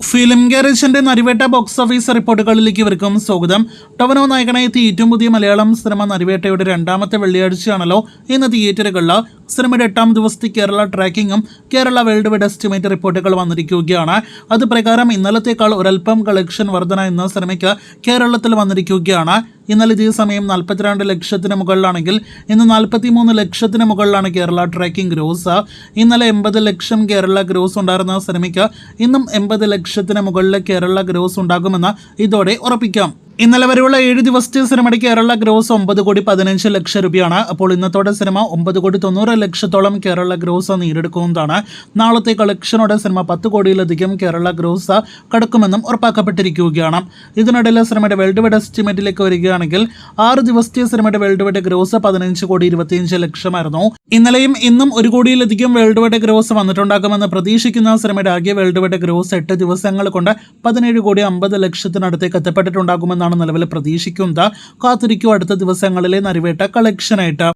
Film ഗാരേജിന്റെ Narivetta box office റിപ്പോർട്ടുകളിലേക്ക് ഇവർക്കും സ്വാഗതം. ടൊവിനോ നായകനായി എത്തിയ ഏറ്റവും പുതിയ മലയാളം സിനിമ നരിവേട്ടയുടെ രണ്ടാമത്തെ വെള്ളിയാഴ്ചയാണല്ലോ ഇന്ന് തിയേറ്ററുകളിൽ. സിനിമയുടെ 8ാം ദിവസത്തെ കേരള ട്രാക്കിങ്ങും കേരള വേൾഡ് വൈഡ് എസ്റ്റിമേറ്റ് റിപ്പോർട്ടുകൾ വന്നിരിക്കുകയാണ്. അത് പ്രകാരം ഇന്നലത്തേക്കാൾ ഒരൽപ്പം കളക്ഷൻ വർധന എന്ന സിനിമയ്ക്ക് കേരളത്തിൽ വന്നിരിക്കുകയാണ്. ഇന്നലെ ഇതേ സമയം 42 ലക്ഷത്തിന് മുകളിലാണെങ്കിൽ ഇന്ന് 43 ലക്ഷത്തിന് മുകളിലാണ് കേരള ട്രാക്കിംഗ് ഗ്രോസ്. ഇന്നലെ 80 ലക്ഷം കേരള ഗ്രോസ് ഉണ്ടായിരുന്ന സിനിമയ്ക്ക് ഇന്നും 80 ലക്ഷത്തിന് മുകളിൽ കേരള ഗ്രോസ് ഉണ്ടാകുമെന്ന് ഇതോടെ ഉറപ്പിക്കാം. ഇന്നലെ വരെയുള്ള 7 ദിവസത്തെ സിനിമയുടെ കേരള ഗ്രോസ് 9,15 ലക്ഷം രൂപയാണ്. അപ്പോൾ ഇന്നത്തോടെ സിനിമ 9,90 ലക്ഷത്തോളം കേരള ഗ്രോസ് നേടിയെടുക്കുന്നതാണ്. നാളത്തെ കളക്ഷനോടെ സിനിമ 10 കോടിയിലധികം കേരള ഗ്രോസ് കടക്കുമെന്നും ഉറപ്പാക്കപ്പെട്ടിരിക്കുകയാണ്. ഇതിനിടയിൽ സിനിമയുടെ വേൾഡ് വൈഡ് എസ്റ്റിമേറ്റിലേക്ക് വരികയാണെങ്കിൽ 6 ദിവസത്തെ സിനിമയുടെ വേൾഡ് വൈഡ് ഗ്രോസ് 15,25 ലക്ഷമായിരുന്നു. ഇന്നലെയും ഇന്നും 1 കോടിയിലധികം വേൾഡ് വൈഡ് ഗ്രോസ് വന്നിട്ടുണ്ടാകുമെന്ന് പ്രതീക്ഷിക്കുന്ന സിനിമയുടെ ആകെ വേൾഡ് വൈഡ് ഗ്രോസ് 8 ദിവസങ്ങൾ കൊണ്ട് 17,50 ലക്ഷത്തിനടുത്തേക്ക് എത്തപ്പെട്ടിട്ടുണ്ടാകുമെന്നാണ് നിലവിൽ പ്രതീക്ഷിക്കുന്നത്. കാത്തിരിക്കും അടുത്ത ദിവസങ്ങളിലെ നരിവേട്ട കളക്ഷനായിട്ട്.